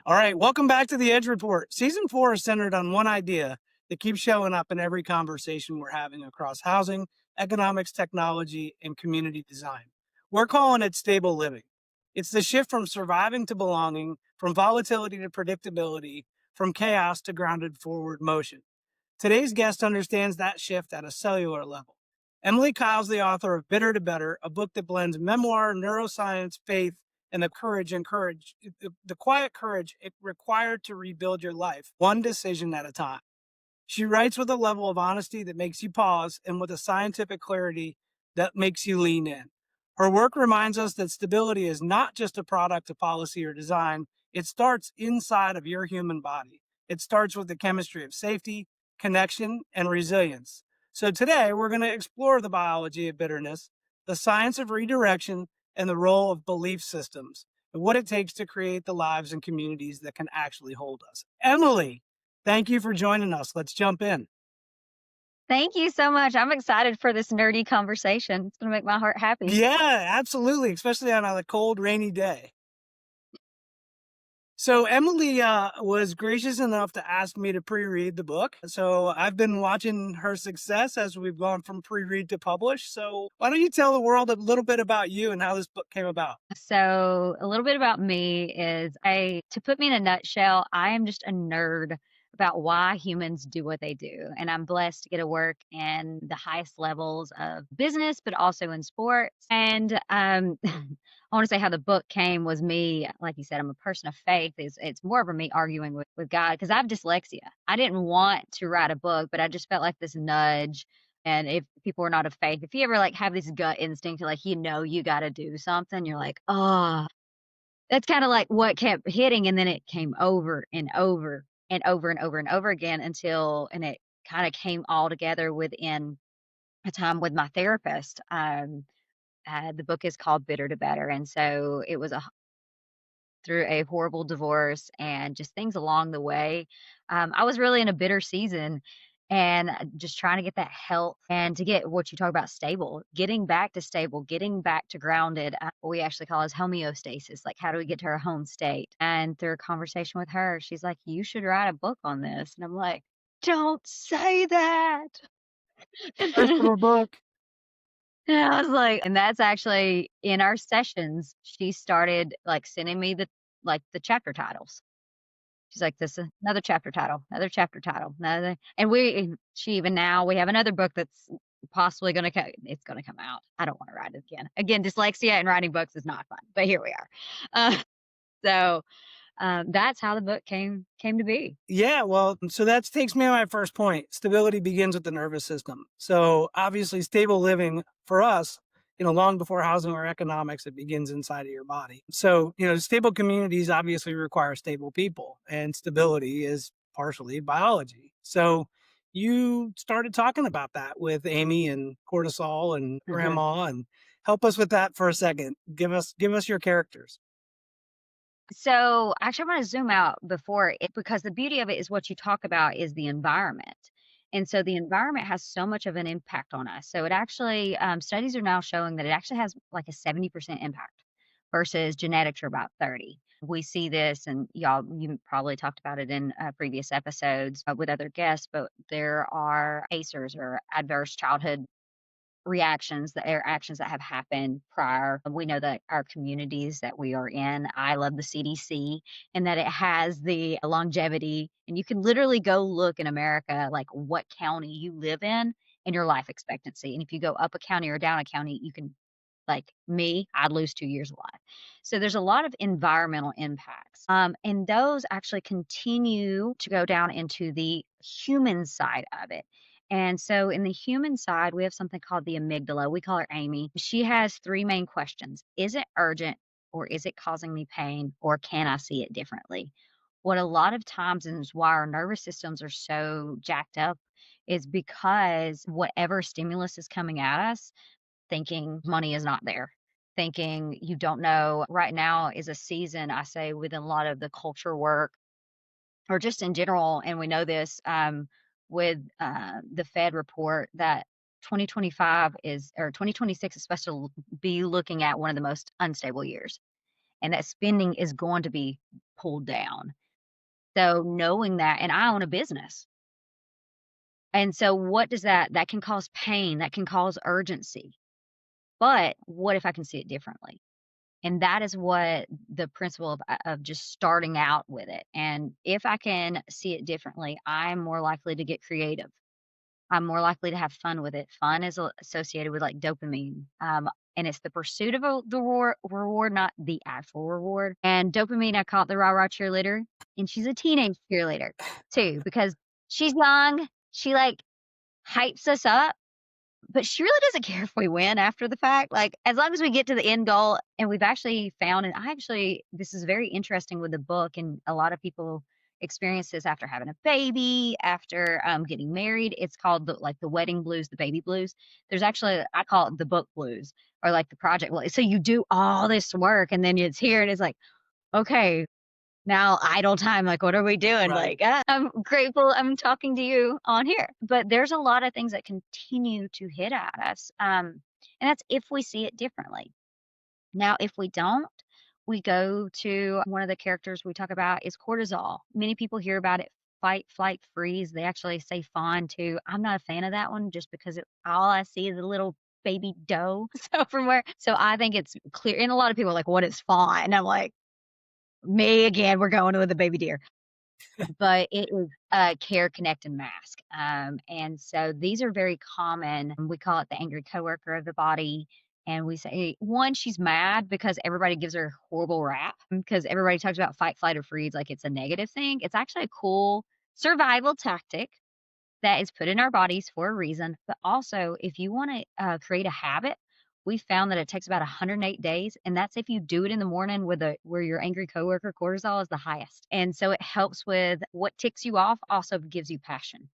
All right, welcome back to the Edge Report. Season 4 is centered on one idea that keeps showing up in every conversation we're having across housing, economics, technology, and community design. We're calling it stable living. It's the shift from surviving to belonging, from volatility to predictability, from chaos to grounded forward motion. Today's guest understands that shift at a cellular level. Emily Kyle's the author of Bitter to Better, a book that blends memoir, neuroscience, faith, and the quiet courage it required to rebuild your life, one decision at a time. She writes with a level of honesty that makes you pause and with a scientific clarity that makes you lean in. Her work reminds us that stability is not just a product of policy or design, it starts inside of your human body. It starts with the chemistry of safety, connection, and resilience. So today, we're going to explore the biology of bitterness, the science of redirection, and the role of belief systems, and what it takes to create the lives and communities that can actually hold us. Emily, thank you for joining us. Let's jump in. Thank you so much. I'm excited for this nerdy conversation. It's going to make my heart happy. Yeah, absolutely, especially on a cold, rainy day. So Emily was gracious enough to ask me to pre-read the book. So I've been watching her success as we've gone from pre-read to publish. So why don't you tell the world a little bit about you and how this book came about? So, a little bit about me is to put me in a nutshell, I am just a nerd about why humans do what they do. And I'm blessed to get to work in the highest levels of business, but also in sports. And I want to say how the book came was me, like you said, I'm a person of faith. It's more of a me arguing with God because I have dyslexia. I didn't want to write a book, but I just felt like this nudge. And if people are not of faith, if you ever like have this gut instinct, like you got to do something, you're like, oh, that's kind of like what kept hitting, and then it came over and over and over and over and over again and it kind of came all together within a time with my therapist. The book is called Bitter to Better, and so it was through a horrible divorce and just things along the way. I was really in a bitter season and just trying to get that health and to get what you talk about stable, getting back to grounded. What we actually call as homeostasis. Like, how do we get to our home state? And through a conversation with her, she's like, you should write a book on this. And I'm like, don't say that. Personal book. Yeah, I was like, and that's actually in our sessions, she started like sending me the chapter titles. She's like, "This is another chapter title, another," and she even now we have another book that's possibly gonna it's gonna come out. I don't wanna write it again. Again, dyslexia and writing books is not fun, but here we are. Uh, so, that's how the book came to be. Yeah, well, so that takes me to my first point. Stability begins with the nervous system. So obviously, stable living for us, long before housing or economics, it begins inside of your body. So, stable communities obviously require stable people, and stability is partially biology. So you started talking about that with Amy and cortisol and Mhm. grandma, and help us with that for a second. Give us your characters. So, actually, I wanna zoom out before it because the beauty of it is what you talk about is the environment. And so the environment has so much of an impact on us. So it actually, studies are now showing that it actually has like a 70% impact versus genetics are about 30. We see this, and you probably talked about it in previous episodes with other guests, but there are ACEs or adverse childhood reactions that are actions that have happened prior. We know that our communities that we are in, I love the CDC and that it has the longevity. And you can literally go look in America, like what county you live in and your life expectancy. And if you go up a county or down a county, you can, like me, I'd lose 2 years of life. So there's a lot of environmental impacts. And those actually continue to go down into the human side of it. And so in the human side, we have something called the amygdala. We call her Amy. She has three main questions. Is it urgent, or is it causing me pain, or can I see it differently? What a lot of times is why our nervous systems are so jacked up is because whatever stimulus is coming at us, thinking money is not there, thinking you don't know. Right now is a season, I say, with a lot of the culture work or just in general, and we know this with the Fed report that 2025 is, or 2026 is supposed to be looking at one of the most unstable years. and that spending is going to be pulled down. So knowing that, and I own a business. And so what does that can cause pain, that can cause urgency. But what if I can see it differently? And that is what the principle of just starting out with it. And if I can see it differently, I'm more likely to get creative. I'm more likely to have fun with it. Fun is associated with like dopamine. And it's the pursuit of the reward, not the actual reward. And dopamine, I call it the rah rah cheerleader. And she's a teenage cheerleader too, because she's young. She like hypes us up, but she really doesn't care if we win after the fact. Like, as long as we get to the end goal, and we've actually found, and I actually, this is very interesting with the book, and a lot of people experience this after having a baby, after getting married. It's called the wedding blues, the baby blues. There's actually, I call it the book blues, or like the project blues. So you do all this work, and then it's here, and it's like, okay, now idle time, like, what are we doing? Right. Like, I'm grateful I'm talking to you on here. But there's a lot of things that continue to hit at us. And that's if we see it differently. Now, if we don't, we go to one of the characters we talk about is cortisol. Many people hear about it, fight, flight, freeze. They actually say fawn too. I'm not a fan of that one just because all I see is a little baby doe. So from where, so I think it's clear. And a lot of people are like, what is fawn? And I'm like, me again, we're going with a baby deer. But it is care, connect, and mask. And so these are very common. We call it the angry coworker of the body. And we say, one, she's mad because everybody gives her a horrible rap because everybody talks about fight, flight, or freeze like it's a negative thing. It's actually a cool survival tactic that is put in our bodies for a reason. But also, if you want to create a habit, we found that it takes about 108 days, and that's if you do it in the morning with where your angry coworker cortisol is the highest. And so it helps with what ticks you off, also gives you passion.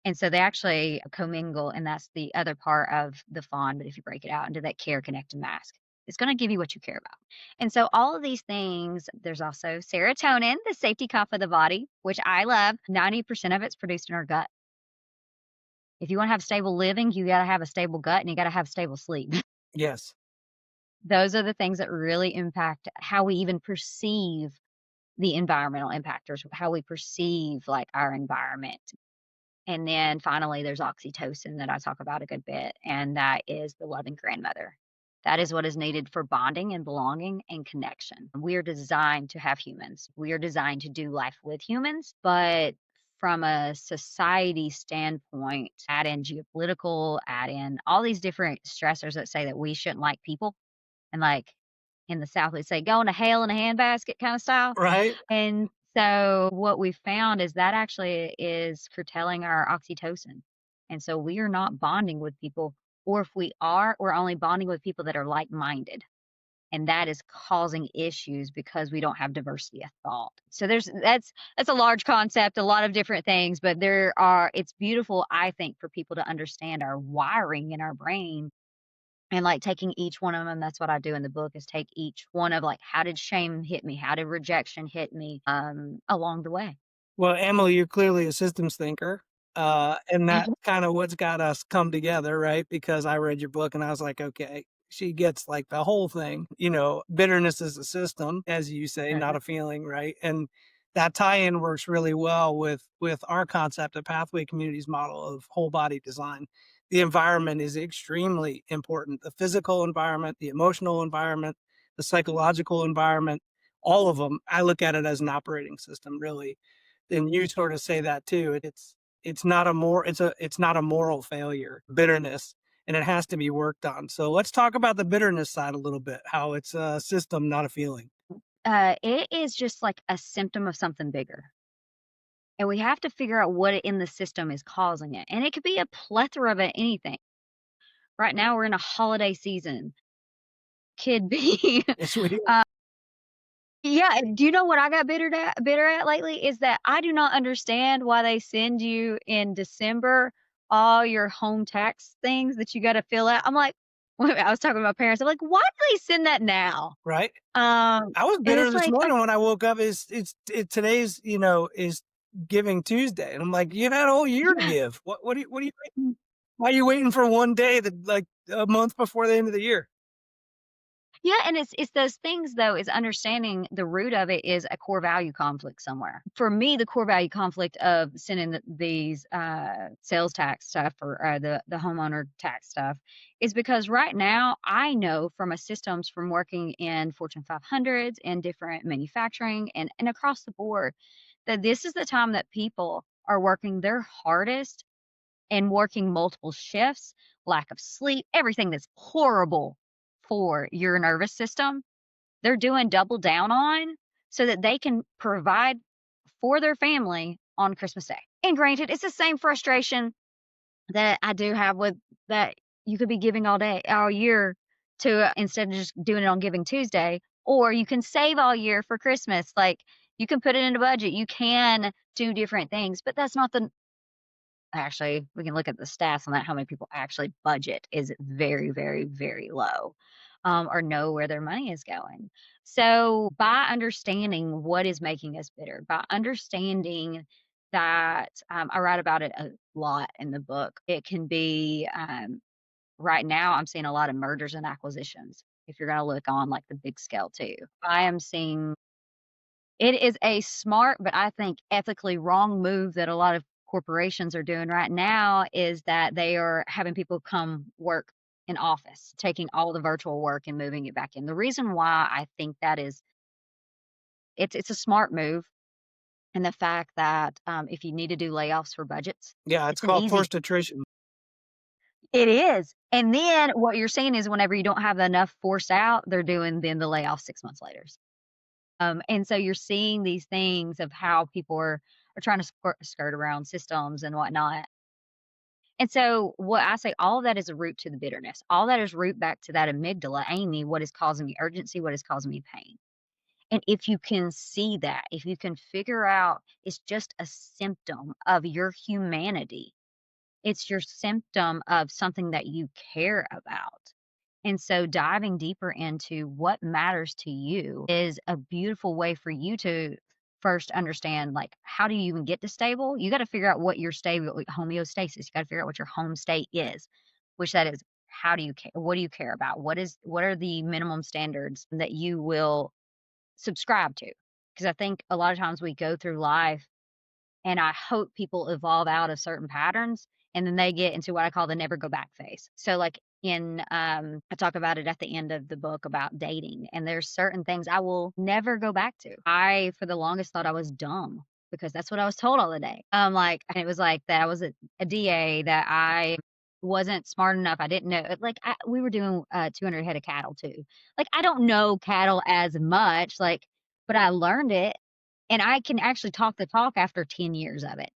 And so they actually commingle, and that's the other part of the fawn. But if you break it out into that care, connect, and mask, it's going to give you what you care about. And so all of these things, there's also serotonin, the safety cuff of the body, which I love. 90% of it's produced in our gut. If you want to have stable living, you got to have a stable gut and you got to have stable sleep. Yes. Those are the things that really impact how we even perceive the environmental impactors, how we perceive like our environment. And then finally, there's oxytocin that I talk about a good bit, and that is the loving grandmother. That is what is needed for bonding and belonging and connection. We are designed to have humans. We are designed to do life with humans, but from a society standpoint, add in geopolitical, add in all these different stressors that say that we shouldn't like people. And like in the South, we say going to hell in a handbasket kind of style. Right. And so what we found is that actually is curtailing our oxytocin. And so we are not bonding with people, or if we are, we're only bonding with people that are like-minded. And that is causing issues because we don't have diversity of thought. So that's a large concept, a lot of different things, but it's beautiful, I think, for people to understand our wiring in our brain and like taking each one of them. That's what I do in the book is take each one of like, how did shame hit me? How did rejection hit me along the way? Well, Emily, you're clearly a systems thinker. And that's Mhm. kind of what's got us come together, right? Because I read your book and I was like, okay, she gets like the whole thing. Bitterness is a system, as you say, not Mhm. a feeling, right? And that tie-in works really well with our concept of pathway communities model of whole body design. The environment is extremely important. The physical environment, the emotional environment, the psychological environment, all of them. I look at it as an operating system, really. And you sort of say that too. It's not a moral failure, bitterness, and it has to be worked on. So let's talk about the bitterness side a little bit, how it's a system, not a feeling. It is just like a symptom of something bigger. And we have to figure out what in the system is causing it. And it could be a plethora of anything. Right now, we're in a holiday season. Could be Yes, we do. Yeah, and do you know what I got bitter at lately? Is that I do not understand why they send you in December all your home tax things that you gotta fill out. I'm like I was talking to my parents, I'm like, "Why do they send that now?" Right. Um, I was and bitter it's this like, morning when I woke up. Today's, is Giving Tuesday. And I'm like, you had a whole year to yeah, give. What do you why are you waiting for one day that like a month before the end of the year? Yeah, and it's those things though, is understanding the root of it is a core value conflict somewhere. For me, the core value conflict of sending these sales tax stuff or the homeowner tax stuff is because right now I know from a systems from working in Fortune 500s and different manufacturing and across the board that this is the time that people are working their hardest and working multiple shifts, lack of sleep, everything that's horrible for your nervous system, they're doing double down on so that they can provide for their family on Christmas Day. And granted, it's the same frustration that I do have with that you could be giving all day, all year to instead of just doing it on Giving Tuesday, or you can save all year for Christmas. Like you can put it in a budget, you can do different things, but that's not the actually, we can look at the stats on that, how many people actually budget is very, very, very low, or know where their money is going. So, by understanding what is making us bitter, by understanding that, I write about it a lot in the book. It can be, right now, I'm seeing a lot of mergers and acquisitions. If you're going to look on like the big scale too, I am seeing it is a smart, but I think ethically wrong move that a lot of corporations are doing right now is that they are having people come work in office, taking all the virtual work and moving it back in. The reason why I think that is it's a smart move and the fact that if you need to do layoffs for budgets, Yeah, it's it's an called easy forced attrition. it is. And then what you're seeing is whenever you don't have enough force out, they're doing then the layoff 6 months later. And so you're seeing these things of how people are trying to skirt around systems and whatnot. And so what I say, all of that is a root to the bitterness. All that is root back to that amygdala, Amy, what is causing me urgency, what is causing me pain. And if you can see that, if you can figure out it's just a symptom of your humanity, it's your symptom of something that you care about. And so diving deeper into what matters to you is a beautiful way for you to first understand like how do you even get to stable? You got to figure out what your stable homeostasis. You got to figure out what your home state is, which that is how do you care? What do you care about? What are the minimum standards that you will subscribe to? Because I think a lot of times we go through life and I hope people evolve out of certain patterns and then they get into what I call the never go back phase. So like I talk about it at the end of the book about dating and there's certain things I will never go back to. I for the longest thought I was dumb because that's what I was told all the day. Like and it was like that I was a DA that I wasn't smart enough. I didn't know we were doing 200 head of cattle too. Like I don't know cattle as much like but I learned it and I can actually talk the talk after 10 years of it,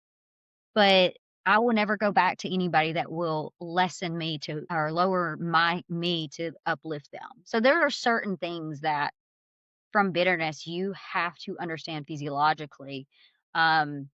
but I will never go back to anybody that will lessen me to or lower me to uplift them. So there are certain things that from bitterness you have to understand physiologically. Um,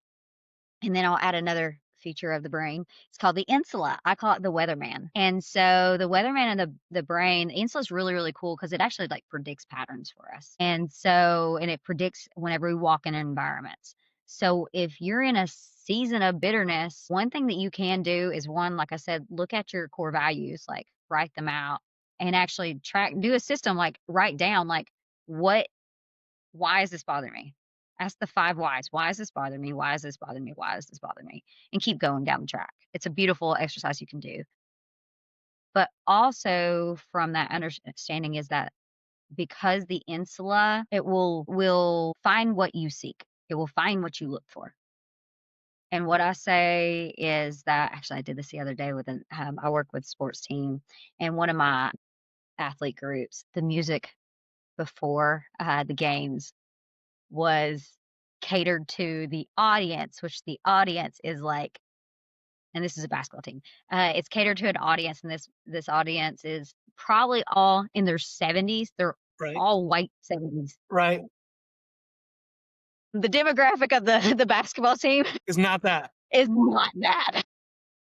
and then I'll add another feature of the brain. It's called the insula. I call it the weatherman. And so the weatherman and the brain, the insula is really, really cool because it actually like predicts patterns for us. And it predicts whenever we walk in environments. So if you're in a season of bitterness, one thing that you can do is one, like I said, look at your core values, like write them out and actually do a system, like write down like what why is this bothering me? Ask the 5 whys. Why is this bothering me? Why is this bothering me? Why is this bothering me? And keep going down the track. It's a beautiful exercise you can do. But also from that understanding is that because the insula, it will find what you seek. It will find what you look for. And what I say is that actually I did this the other day with I work with sports team and one of my athlete groups, the music before the games was catered to the audience, which the audience is like and this is a basketball team. It's catered to an audience, and this audience is probably all in their 70s. They're Right. all white 70s. Right. The demographic of the basketball team It's not that. is not that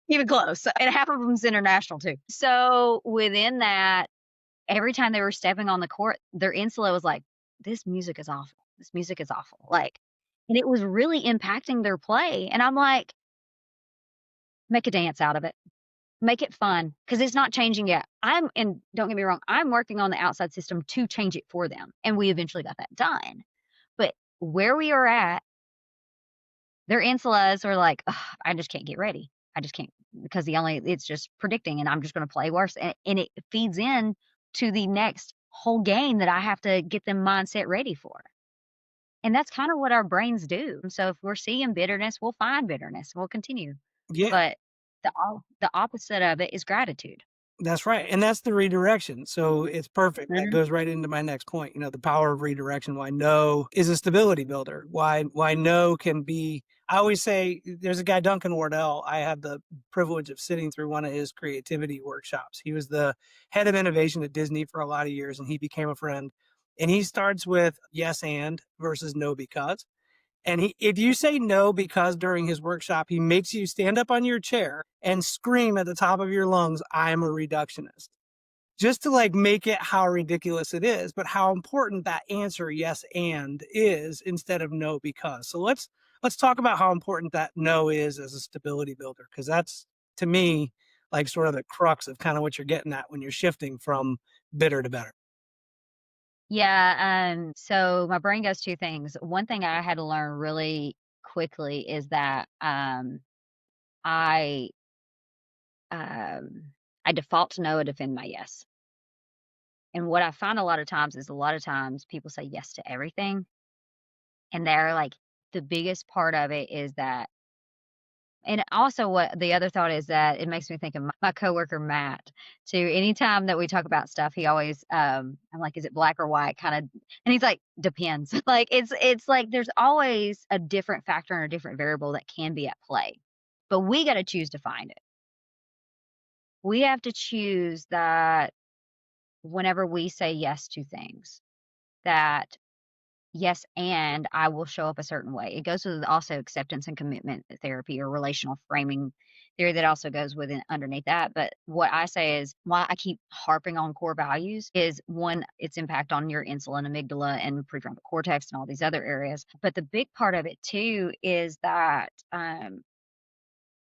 even close, and half of them's international too. So within that, every time they were stepping on the court, their insula was like, "This music is awful. This music is awful." Like, and it was really impacting their play. And I'm like, make a dance out of it. Make it fun because it's not changing yet. And don't get me wrong, I'm working on the outside system to change it for them, and we eventually got that done. But where we are at, their insulas are like, "Ugh, I just can't get ready. I just can't because it's just predicting, and I'm just gonna play worse." And it feeds in to the next whole game that I have to get them mindset ready for. And that's kinda what our brains do. So if we're seeing bitterness, we'll find bitterness, we'll continue. Yeah. But the opposite of it is gratitude. That's right, and that's the redirection, so it's perfect, that Mhm. goes right into my next point, the power of redirection, why no is a stability builder, why no can be I always say there's a guy, Duncan Wardell, I had the privilege of sitting through one of his creativity workshops. He was the head of innovation at Disney for a lot of years, and he became a friend, and he starts with yes and versus no because. And if you say no because during his workshop, he makes you stand up on your chair and scream at the top of your lungs, I'm a reductionist. Just to like make it how ridiculous it is, but how important that answer, yes, and is instead of no because. So let's talk about how important that no is as a stability builder, because that's to me like sort of the crux of kind of what you're getting at when you're shifting from bitter to better. Yeah, so my brain does 2 things. One thing I had to learn really quickly is that, I, um, I default to no and defend my yes. And what I find a lot of times is a lot of times people say yes to everything, and they're like the biggest part of it is that. And also what the other thought is that it makes me think of my coworker, Matt, too. Anytime that we talk about stuff, he always, I'm like, "Is it black or white?" Kinda and he's like, "Depends." Like, it's like there's always a different factor and a different variable that can be at play, but we gotta choose to find it. We have to choose that whenever we say yes to things, that yes, and I will show up a certain way. It goes with also acceptance and commitment therapy or relational framing theory that also goes within underneath that. But what I say is why I keep harping on core values is one, its impact on your insulin, amygdala, and prefrontal cortex and all these other areas. But the big part of it too is that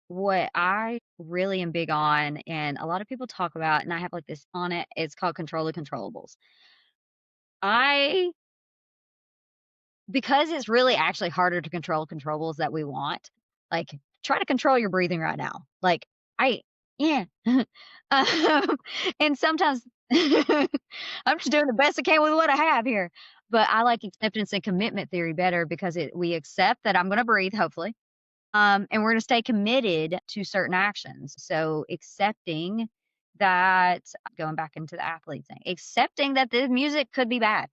what I really am big on, and a lot of people talk about, and I have like this on it, it's called control the controllables. I Because it's really actually harder to control controllables that we want, like, try to control your breathing right now. Like, I yeah. Um, and sometimes I'm just doing the best I can with what I have here. But I like acceptance and commitment theory better because we accept that I'm gonna breathe, hopefully, and we're gonna stay committed to certain actions. So, accepting that going back into the athlete thing, accepting that the music could be bad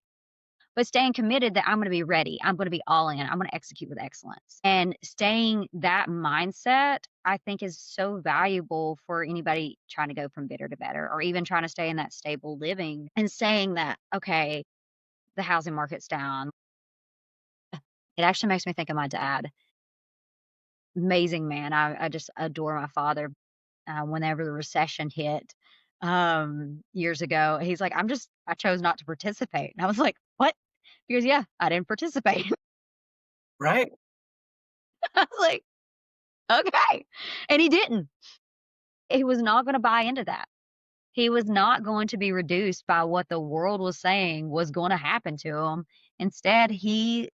but staying committed that I'm gonna be ready. I'm gonna be all in. I'm gonna execute with excellence. And staying that mindset, I think is so valuable for anybody trying to go from bitter to better or even trying to stay in that stable living and saying that, okay, the housing market's down. It actually makes me think of my dad. Amazing man. I just adore my father. Whenever the recession hit years ago, he's like, I chose not to participate. And I was like, what? He goes, yeah, I didn't participate. Right? I was like, okay. And he didn't. He was not gonna buy into that. He was not going to be reduced by what the world was saying was gonna happen to him. Instead,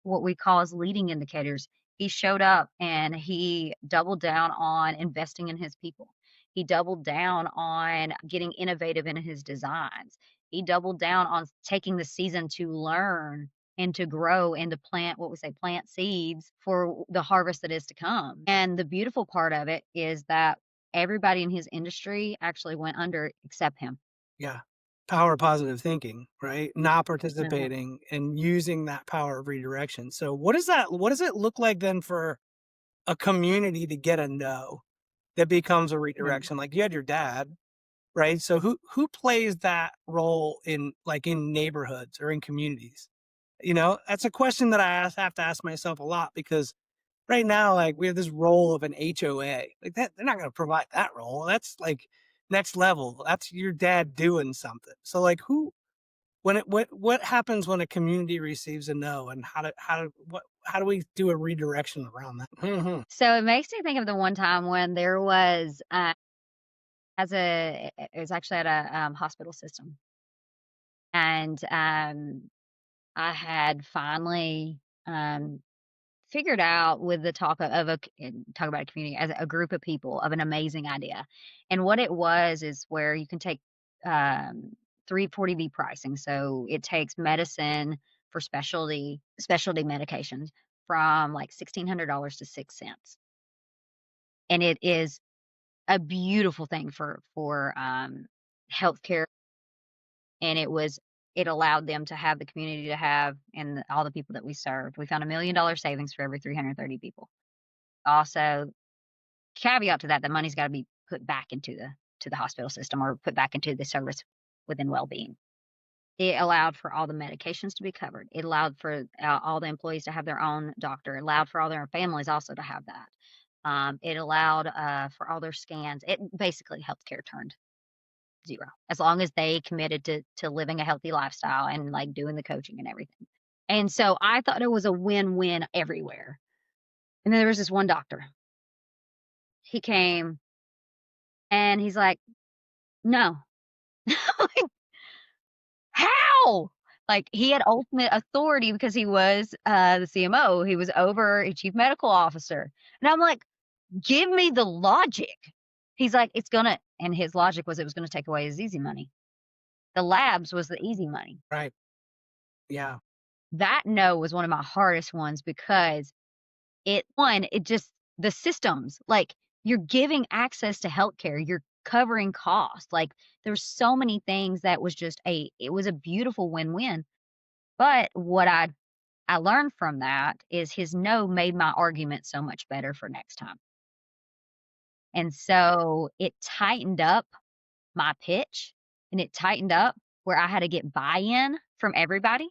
what we call as leading indicators, he showed up and he doubled down on investing in his people. He doubled down on getting innovative in his designs. He doubled down on taking the season to learn and to grow and to plant what we say, plant seeds for the harvest that is to come. And the beautiful part of it is that everybody in his industry actually went under except him. Yeah. Power of positive thinking, right? Not Mhm, participating and using that power of redirection. So what does it look like then for a community to get a no that becomes a mhm. redirection? Like you had your dad, right? So who plays that role in like in neighborhoods or in communities? That's a question that have to ask myself a lot because right now, like we have this role of an HOA. Like that, they're not gonna provide that role. That's like next level. That's your dad doing something. So like who when it what happens when a community receives a no and how do we do a redirection around that? Mhm. So it makes me think of the one time when there was, it was actually at a, hospital system, and, I had finally, figured out with the talk of a talk about a community as a group of people of an amazing idea. And what it was is where you can take, 340B pricing. So it takes medicine for specialty medications from like $1,600 to 6 cents. And it is a beautiful thing for healthcare, and it allowed them to have the community to have and all the people that we served. We found $1 million savings for every 330 people. Also, caveat to that, the money's gotta be put back into the hospital system or put back into the service within well-being. It allowed for all the medications to be covered. It allowed for, all the employees to have their own doctor. It allowed for all their families also to have that. It allowed, for all their scans. It basically healthcare turned 0, as long as they committed to living a healthy lifestyle and, like, doing the coaching and everything. And so I thought it was a win-win everywhere. And then there was this one doctor. He came and he's like, "No." Like, how? Like, he had ultimate authority because he was, the CMO. He was over a chief medical officer. And I'm like, "Give me the logic." He's like, "It's gonna," and his logic was it was gonna take away his easy money. The labs was the easy money. Right. Yeah. That no was one of my hardest ones because it just the systems, like, you're giving access to healthcare, you're covering costs, like, there's so many things that was just it was a beautiful win-win, but what I learned from that is his no made my argument so much better for next time, and so it tightened up my pitch, and it tightened up where I had to get buy-in from everybody.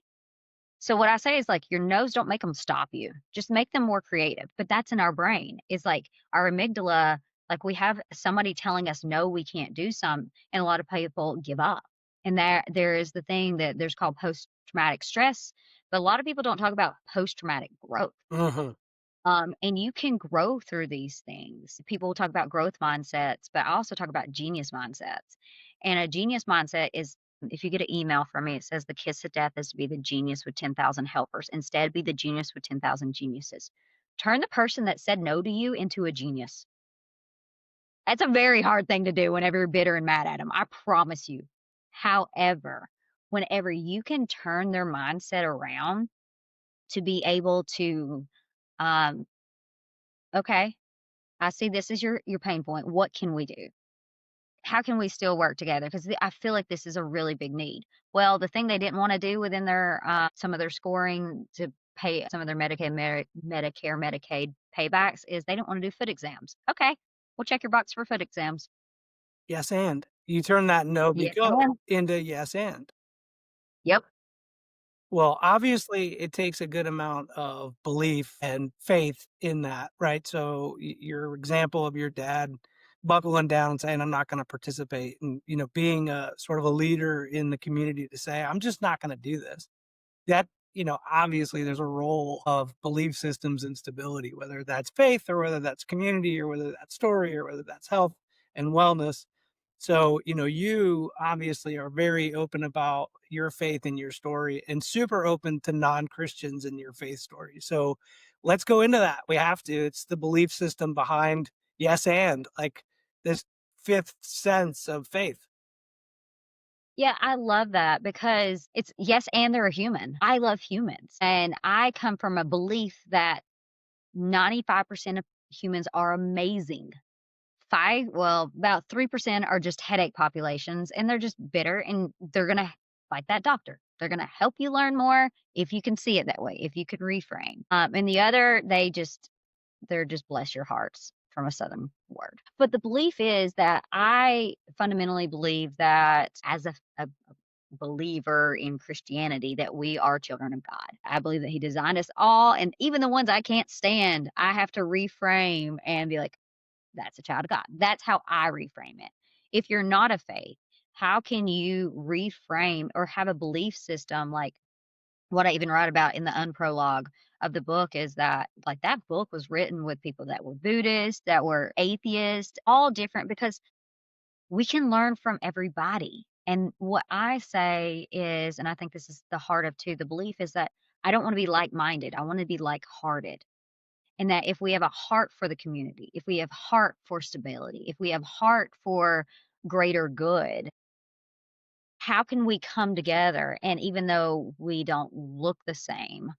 So what I say is like your no's don't make them stop you. Just make them more creative. But that's in our brain. It's like our amygdala, like we have somebody telling us no, we can't do some, and a lot of people give up. And there is the thing that there's called post traumatic stress, but a lot of people don't talk about post traumatic growth. Mhm. And you can grow through these things. People will talk about growth mindsets, but I also talk about genius mindsets. And a genius mindset is if you get an email from me, it says the kiss of death is to be the genius with 10,000 helpers. Instead, be the genius with 10,000 geniuses. Turn the person that said no to you into a genius. That's a very hard thing to do whenever you're bitter and mad at them. I promise you. However, whenever you can turn their mindset around to be able to, um, okay, I see this is your pain point. What can we do? How can we still work together? Because I feel like this is a really big need. Well, the thing they didn't want to do within their some of their scoring to pay some of their Medicare, Medicaid paybacks is they don't want to do foot exams. Okay, we'll check your box for foot exams. Yes, and. You turn that no Yes, because ma'am. into yes, and. Yep. Well, obviously, it takes a good amount of belief and faith in that, right? So, your example of your dad buckling down and saying, "I'm not gonna participate," and, being a sort of a leader in the community to say, "I'm just not gonna do this." That, obviously there's a role of belief systems and stability, whether that's faith or whether that's community or whether that's story or whether that's health and wellness. So, you obviously are very open about your faith and your story and super open to non-Christians in your faith story. So let's go into that. We have to. It's the belief system behind yes and like this fifth sense of faith. Yeah, I love that because it's yes, and they're a human. I love humans, and I come from a belief that 95% of humans are amazing. About 3% are just headache populations, and they're just bitter, and they're gonna like that doctor. They're gonna help you learn more if you can see it that way, if you could reframe. And the other, they're just bless your hearts from a Southern word. But the belief is that I fundamentally believe that as a believer in Christianity, that we are children of God. I believe that He designed us all, and even the ones I can't stand, I have to reframe and be like, that's a child of God. That's how I reframe it. If you're not a faith, how can you reframe or have a belief system like what I even write about in the unprologue of the book is that like that book was written with people that were Buddhists, that were atheists, all different because we can learn from everybody. And what I say is, and I think this is the heart of too, the belief is that I don't want to be like minded. I want to be like hearted. And that if we have a heart for the community, if we have heart for stability, if we have heart for greater good, how can we come together? And even though we don't look the same,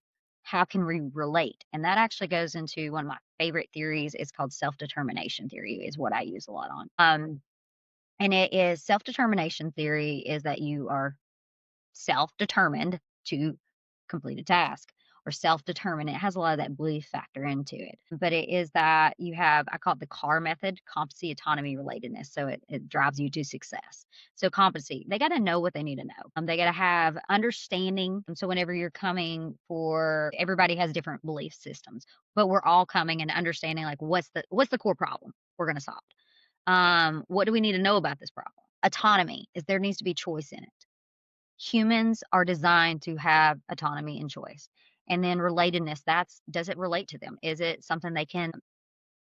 how can we relate? And that actually goes into one of my favorite theories. It's called self-determination theory, is what I use a lot on. And it is self-determination theory is that you are self-determined to complete a task or self-determined. It has a lot of that belief factor into it. But it is that you have, I call it the CAR method, competency, autonomy, relatedness. So it drives you to success. So competency, they got to know what they need to know. They got to have understanding. And so whenever you're coming for, everybody has different belief systems, but we're all coming and understanding like what's the core problem we're going to solve. What do we need to know about this problem? Autonomy is there needs to be choice in it. Humans are designed to have autonomy and choice. And then relatedness, that's does it relate to them? Is it something they can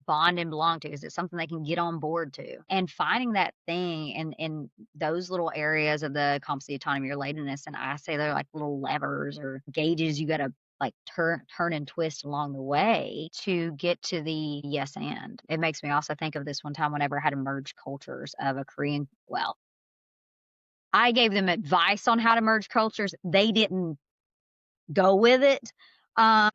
bond and belong to? Is it something they can get on board to? And finding that thing in those little areas of the competency, autonomy, relatedness, and I say they're like little levers or gauges you gotta like turn and twist along the way to get to the yes and. It makes me also think of this one time whenever I had to merge cultures of a Korean well, I gave them advice on how to merge cultures. They didn't go with it. Um,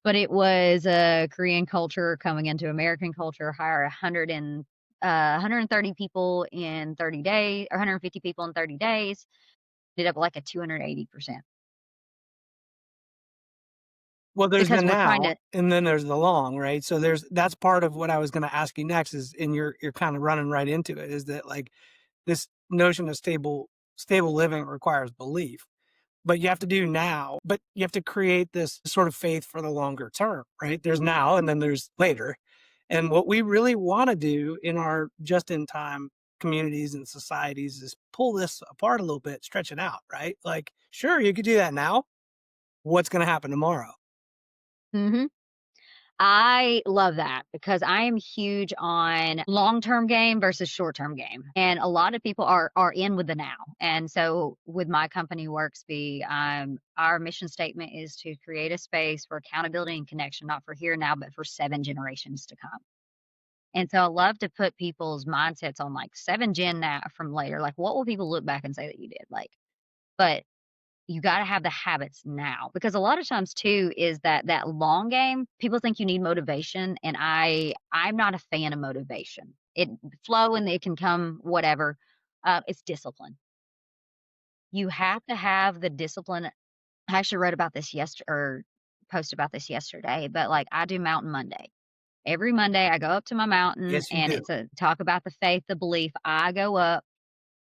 but it was a Korean culture coming into American culture, hire 130 people in 30 days, or 150 people in 30 days, did up like a 280% Well, there's the because we're trying now, to. and then there's the long, right? So that's part of what I was going to ask you next is, and you're kind of running right into it, is that like this notion of stable living requires belief, but you have to do now, but you have to create this sort of faith for the longer term, right? There's now and then there's later. And what we really want to do in our just in time communities and societies is pull this apart a little bit, stretch it out, right? Like, sure, you could do that now. What's going to happen tomorrow? Mhm. I love that because I am huge on long-term game versus short-term game. And a lot of people are in with the now. And so with my company Worksby, our mission statement is to create a space for accountability and connection, not for here and now, but for 7 generations to come. And so I love to put people's mindsets on like 7 gen now from later. Like what will people look back and say that you did? Like, but you gotta have the habits now, because a lot of times too is that long game, people think you need motivation, and I'm not a fan of motivation. It flow and it can come whatever. It's discipline. You have to have the discipline. I actually wrote about this yesterday or posted about this yesterday, but like I do Mountain Monday. Every Monday I go up to my mountain Yes, you and do. it's a talk about the faith, the belief. I go up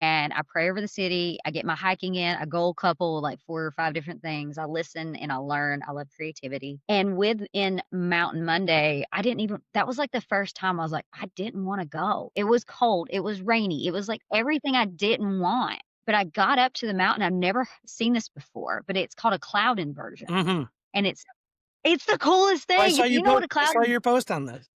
and I pray over the city. I get my hiking in, a goal couple, like 4 or 5 different things. I listen and I learn. I love creativity. And within Mountain Monday, I didn't even that was like the first time I was like, I didn't wanna go. It was cold, it was rainy, it was like everything I didn't want. But I got up to the mountain. I've never seen this before, but it's called a cloud inversion. Hmm. And it's the coolest Well, thing. If you know what a I cloud. saw your post on this.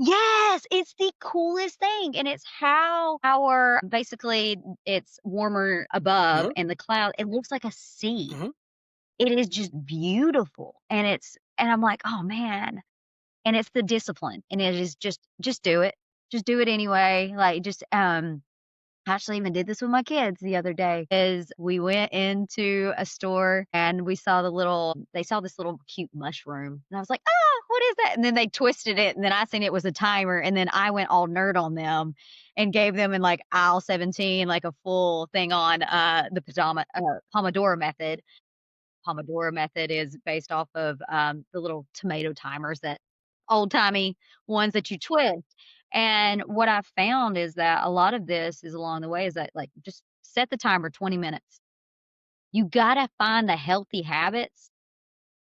Yes, it's the coolest thing, and it's how our basically, it's warmer above, Hmm. and the cloud it looks like a sea. Hmm. It is just beautiful, and I'm like, "Oh, man," and it's the discipline, and it is just do it. Just do it anyway, like, I actually even did this with my kids the other day, is we went into a store and we saw they saw this little cute mushroom, and I was like, "Oh, what is that?" And then they twisted it, and then I seen it was a timer, and then I went all nerd on them and gave them in, like, aisle 17, like, a full thing on, the Pomodoro method. Pomodoro method is based off of, the little tomato timers, that old-timey ones that you twist, and what I found is that a lot of this is along the way is that, like, just set the timer 20 minutes. You gotta find the healthy habits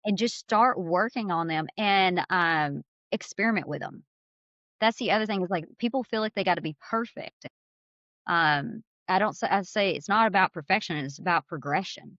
and just start working on them and, experiment with them. That's the other thing is, like, people feel like they gotta be perfect. I say it's not about perfection, it's about progression.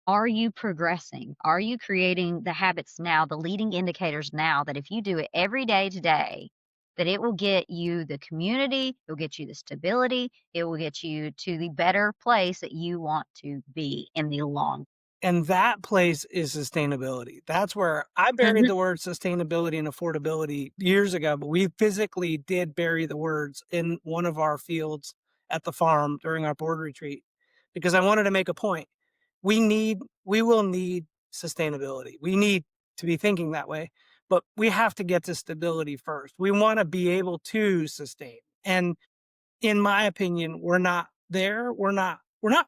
Are you progressing? Are you creating the habits now, the leading indicators now that if you do it every day today, that it will get you the community, it will get you the stability, it will get you to the better place that you want to be in the long. And that place is sustainability. That's where I buried Mhm. the word sustainability and affordability years ago, but we physically did bury the words in one of our fields at the farm during our board retreat because I wanted to make a point. We will need sustainability. We need to be thinking that way, but we have to get to stability first. We want to be able to sustain. And in my opinion, we're not there. We're not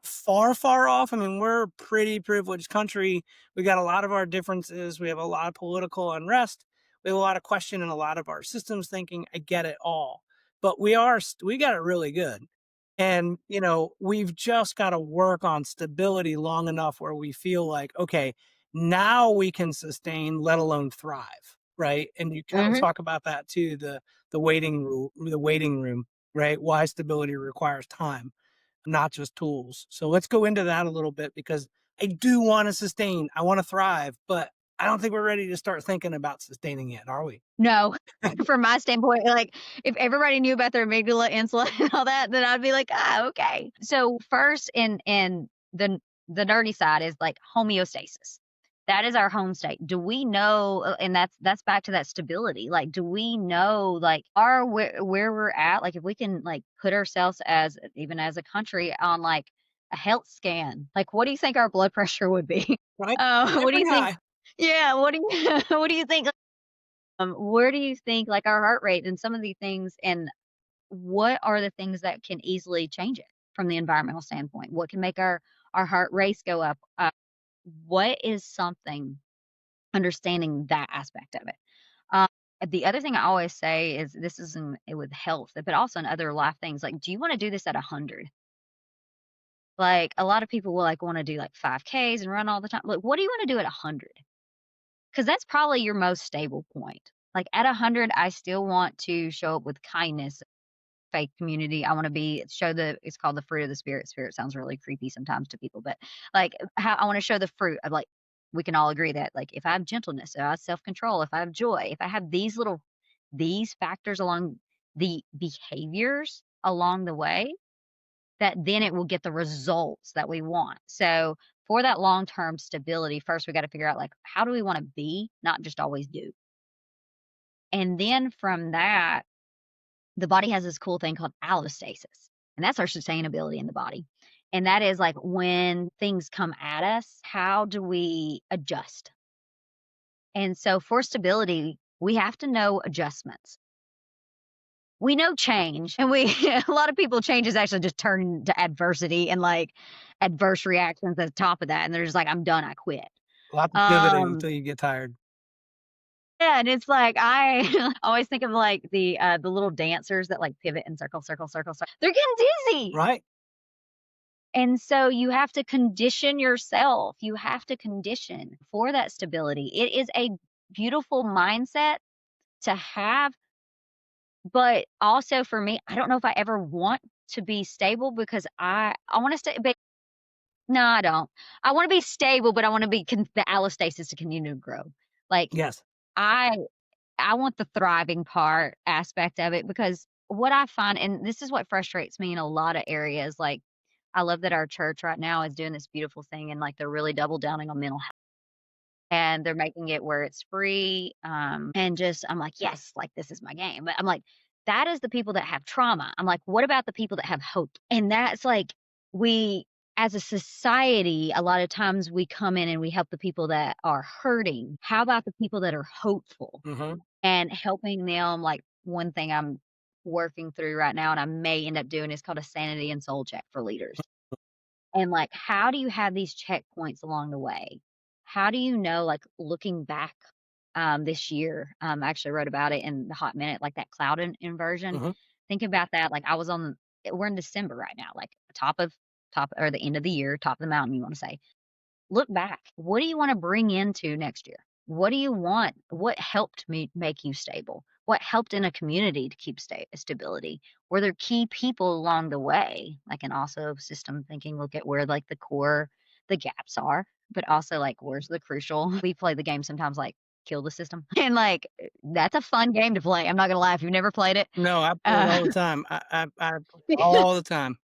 far off. I mean, we're a pretty privileged country. We got a lot of our differences. We have a lot of political unrest. We have a lot of question in a lot of our systems thinking. I get it all. But we got it really good. And, we've just got to work on stability long enough where we feel like, okay, now we can sustain, let alone thrive. Right. And you kind of Mhm. talk about that too, the waiting room, right? Why stability requires time, not just tools. So let's go into that a little bit because I do want to sustain, I want to thrive, but I don't think we're ready to start thinking about sustaining yet, are we? No. From my standpoint, like, if everybody knew about their amygdala, insulin, and all that, then I'd be like, "Ah, okay." So, first in the nerdy side is, like, homeostasis. That is our home state. Do we know and that's back to that stability, like, do we know, like, are where we're at, like, if we can, like, put ourselves as even as a country on, like, a health scan, like, what do you think our blood pressure would be? Right? What do Pretty you think high. yeah, what do you what do you think where do you think, like, our heart rate and some of the things and what are the things that can easily change it from the environmental standpoint? What can make our heart race go up? What is something understanding that aspect of it? Um, the other thing I always say is this is with health, but also in other life things, like, do you wanna do this at 100? Like, a lot of people will, like, wanna do, like, 5Ks and run all the time. Like, what do you wanna do at 100? 'Cause that's probably your most stable point. Like, at 100, I still want to show up with kindness, faith community. I wanna be show the it's called the fruit of the spirit. Spirit sounds really creepy sometimes to people, but, like, how I wanna show the fruit of, like we can all agree that, like, if I have gentleness, if I have self-control, if I have joy, if I have these factors along the behaviors along the way, that then it will get the results that we want. So, for that long-term stability, first we gotta figure out, like, how do we wanna be, not just always do. And then from that, the body has this cool thing called allostasis, and that's our sustainability in the body. And that is, like, when things come at us, how do we adjust? And so for stability, we have to know adjustments. We know change, and we a lot of people change is actually just turn to adversity and, like, adverse reactions at the top of that, and they're just like, "I'm done, I quit." Lots of pivoting Um, until you get tired. yeah, and it's like, I always think of, like, the little dancers that, like, pivot in circle, circle, circle, they're getting dizzy, Right? and so you have to condition yourself, you have to condition for that stability. It is a beautiful mindset to have, but also for me, I don't know if I ever want to be stable because I wanna stay but no, I don't. I wanna be stable, but I wanna be the allostasis to continue to grow. Like, Yes. I I want the thriving part aspect of it because what I find and this is what frustrates me in a lot of areas, like, I love that our church right now is doing this beautiful thing and, like, they're really double downing on mental health, and they're making it where it's free, and just I'm like, "Yes, like, this is my game." But I'm like, that is the people that have trauma. I'm like, "What about the people that have hope?" And that's like, we as a society, a lot of times we come in and we help the people that are hurting. How about the people that are hopeful Mhm. and helping them? Like, one thing I'm working through right now, and I may end up doing, is called a sanity and soul check for leaders. And, like, how do you have these checkpoints along the way? How do you know, like, looking back, this year, I actually wrote about it in the Hot Minute, like that cloud inversion. Mhm. Think about that, like, we're in December right now, like, top or the end of the year, top of the mountain, you wanna say. Look back. What do you wanna bring into next year? What do you want? What helped me make you stable? What helped in a community to keep stability? Were there key people along the way? Like, and also system thinking, look at where, like, the gaps are, but also, like, where's the crucial we play the game sometimes, like, kill the system. And, like, that's a fun game to play, I'm not gonna lie, if you've never played it. No, I play it Uh, all the time. I play it all the time.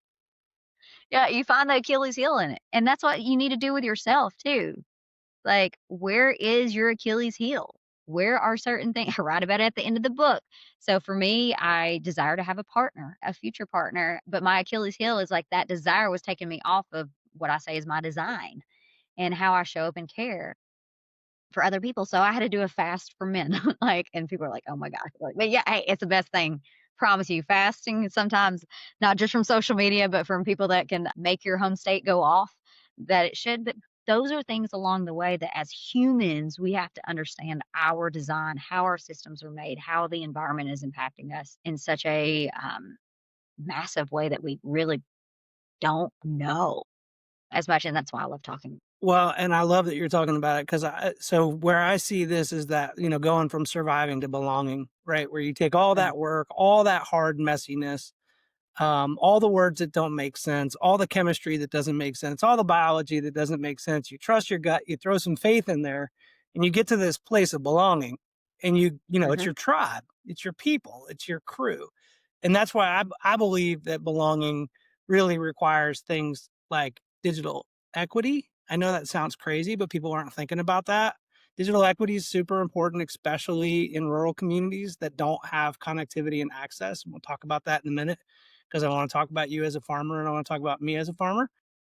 yeah, you find the Achilles heel in it, and that's what you need to do with yourself too. Like, where is your Achilles heel? Where are certain things I write about it at the end of the book. So for me, I desire to have a partner, a future partner, but my Achilles heel is like that desire was taking me off of what I say is my design and how I show up and care for other people. So I had to do a fast for men. Like, and people are like, "Oh my gosh." Like, but yeah, hey, it's the best thing. Promise you. Fasting is sometimes not just from social media, but from people that can make your home state go off that it should. But those are things along the way that as humans, we have to understand our design, how our systems are made, how the environment is impacting us in such a massive way that we really don't know as much. And that's why I love talking. Well, and I love that you're talking about it because so where I see this is that, going from surviving to belonging, right? Where you take all Mm, that work, all that hard messiness, all the words that don't make sense, all the chemistry that doesn't make sense, all the biology that doesn't make sense. You trust your gut, you throw some faith in there, and you get to this place of belonging. And it's mhm. your tribe, it's your people, it's your crew. And that's why I believe that belonging really requires things like digital equity. I know that sounds crazy, but people aren't thinking about that. Digital equity is super important, especially in rural communities that don't have connectivity and access. And we'll talk about that in a minute because I want to talk about you as a farmer and I want to talk about me as a farmer.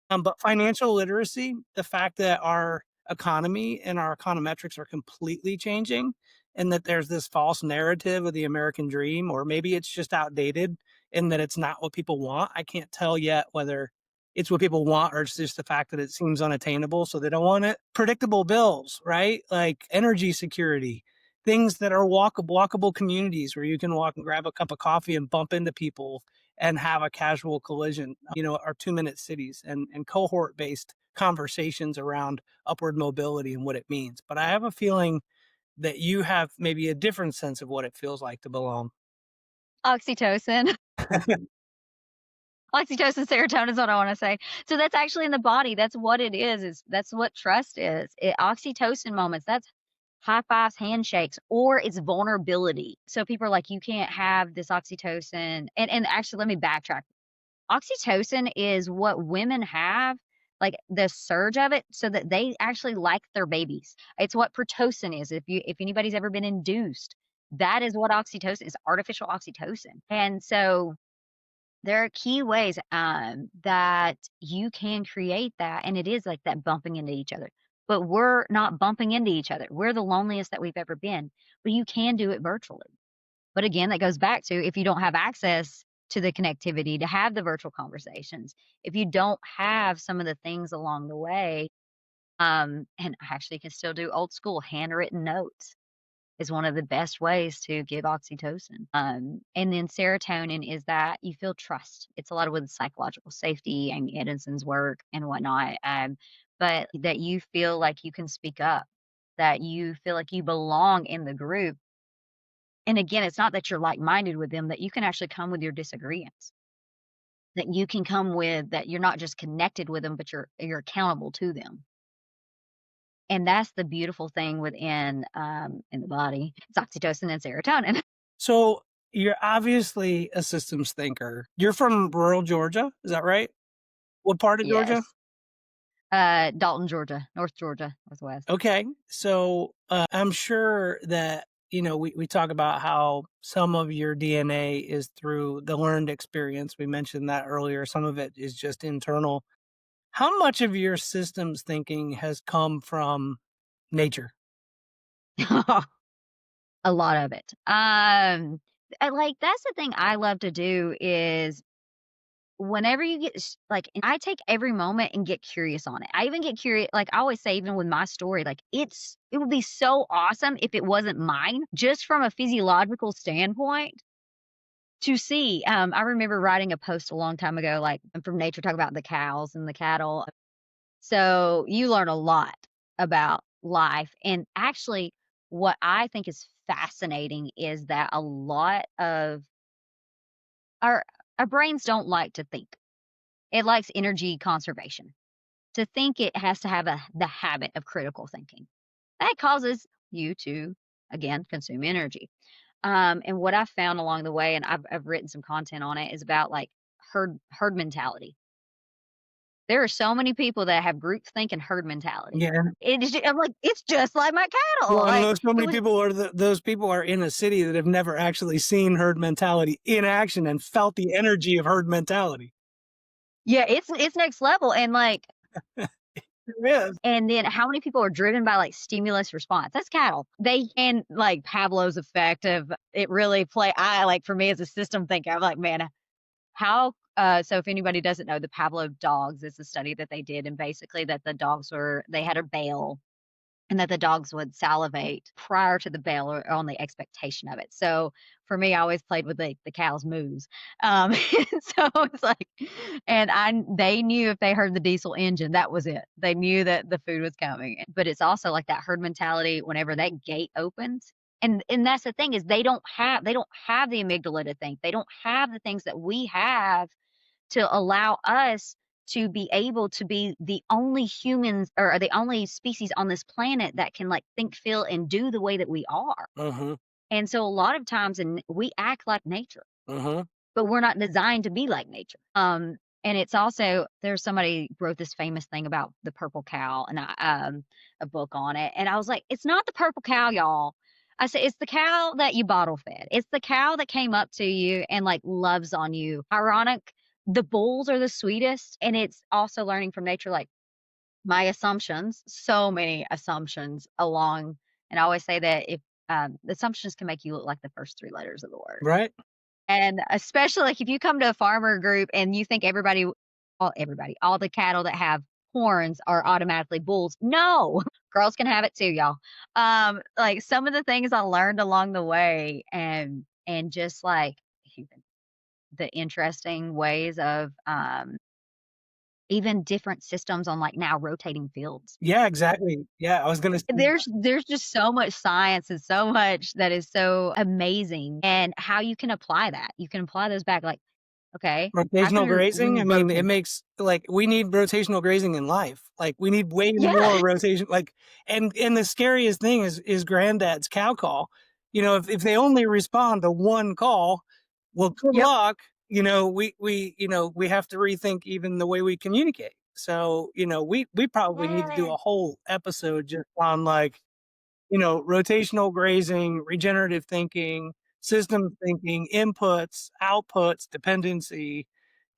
But financial literacy, the fact that our economy and our econometrics are completely changing, and that there's this false narrative of the American dream, or maybe it's just outdated and that it's not what people want. I can't tell yet whether it's what people want or it's just the fact that it seems unattainable, so they don't want it. Predictable bills, right? Like energy security, things that are walkable communities where you can walk and grab a cup of coffee and bump into people and have a casual collision, our 2-minute cities and cohort based conversations around upward mobility and what it means. But I have a feeling that you have maybe a different sense of what it feels like to belong. Oxytocin. Oxytocin, serotonin is what I wanna say. So that's actually in the body, that's what it is that's what trust is. Oxytocin moments, that's high fives, handshakes, or it's vulnerability. So people are like, "You can't have this oxytocin," and actually, let me backtrack. Oxytocin is what women have, like, the surge of it, so that they actually like their babies. It's what Pitocin is, if anybody's ever been induced, that is what oxytocin is, artificial oxytocin, and so there are key ways, that you can create that, and it is like that bumping into each other. But we're not bumping into each other. We're the loneliest that we've ever been, but you can do it virtually. But again, that goes back to if you don't have access to the connectivity to have the virtual conversations, if you don't have some of the things along the way, and I actually can still do old school handwritten notes is one of the best ways to give oxytocin. And then serotonin is that you feel trust. It's a lot of with psychological safety and Edison's work and whatnot. But that you feel like you can speak up, that you feel like you belong in the group. And again, it's not that you're like minded with them, that you can actually come with your disagreements. That you can come with that you're not just connected with them, but you're accountable to them. And that's the beautiful thing within in the body. It's oxytocin and serotonin. So you're obviously a systems thinker. You're from rural Georgia, is that right? What part of Georgia? Yes. Dalton, Georgia, North Georgia, Northwest. Okay. So I'm sure that, we talk about how some of your DNA is through the learned experience. We mentioned that earlier. Some of it is just internal. How much of your systems thinking has come from nature? A lot of it. Like that's the thing I love to do is whenever you get like and I take every moment and get curious on it. I even get curious like I always say even with my story like it would be so awesome if it wasn't mine just from a physiological standpoint to see. I remember writing a post a long time ago like from nature talking about the cows and the cattle. So you learn a lot about life. And actually, what I think is fascinating is that a lot of our our brains don't like to think. It likes energy conservation. To think it has to have the habit of critical thinking. That causes you to, again, consume energy. And what I found along the way, and I've written some content on it, is about like herd mentality. There are so many people that have groupthink and herd mentality. Yeah. I'm like, it's just like my cattle. Well, and Like those so it many was, people are those people are in a city that have never actually seen herd mentality in action and felt the energy of herd mentality. yeah, it's next level. And like, There is. and then how many people are driven by like stimulus response? That's cattle. They can like Pavlov's effect of it really play. I like for me as a system thinker, I'm like, man, how so if anybody doesn't know, the Pavlov dogs is a study that they did, and basically that the dogs were they had a bail and that the dogs would salivate prior to the bail or on the expectation of it. So for me, I always played with the cow's moves. So it's like, and they knew if they heard the diesel engine, that was it. They knew that the food was coming. But it's also like that herd mentality. Whenever that gate opens, and that's the thing is they don't have the amygdala to think. They don't have the things that we have to allow us to be able to be the only humans or the only species on this planet that can like think, feel, and do the way that we are. Mm-hmm. And so a lot of times and we act like nature, Mm-hmm. but we're not designed to be like nature. And it's also there's somebody wrote this famous thing about the purple cow and a book on it. And I was like, it's not the purple cow, y'all. I said, it's the cow that you bottle fed. It's the cow that came up to you and like loves on you. Ironic, the bulls are the sweetest. And it's also learning from nature, like my assumptions, so many assumptions along. And I always say that if the assumptions can make you look like the first three letters of the word. Right. And especially, like, if you come to a farmer group and you think all the cattle that have horns are automatically bulls. No, girls can have it too, y'all. Like, some of the things I learned along the way and just, like, even the interesting ways of, even different systems on, like, now rotating fields. Yeah, exactly. Yeah, I was gonna say There's just so much science and so much that is so amazing and how you can apply that. You can apply those back like, okay, how can rotational we grazing. I mean, it rotate? makes like we need rotational grazing in life. Like we need way Yeah. more rotation. Like, and the scariest thing is granddad's cow call. You know, if they only respond to one call, well, good Yep. luck. You know, we have to rethink even the way we communicate. So, we probably need to do Yes. a whole episode just on like rotational grazing, regenerative thinking, system thinking, inputs, outputs, dependency.